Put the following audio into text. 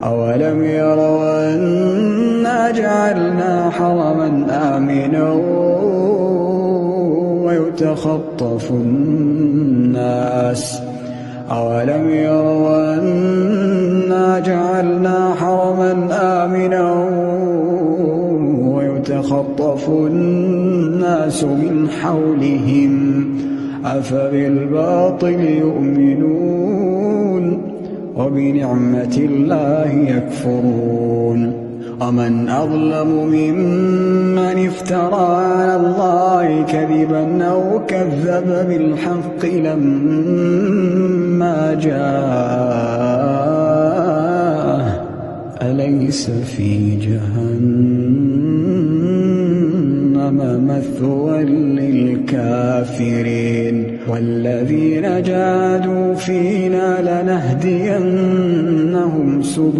أولم يروا أنا جعلنا حرما آمنا ويتخطف الناس أولم يروا أنا جعلنا حرما آمنا ويتخطف الناس من حولهم أفبالباطل يؤمنون وبنعمة الله يكفرون ومن أظلم ممن افترى على الله كذبا أو كذب بالحق لما جاءه أليس في جهنم مثوى للكافرين والذين جاهدوا فينا لنهدينهم سبلنا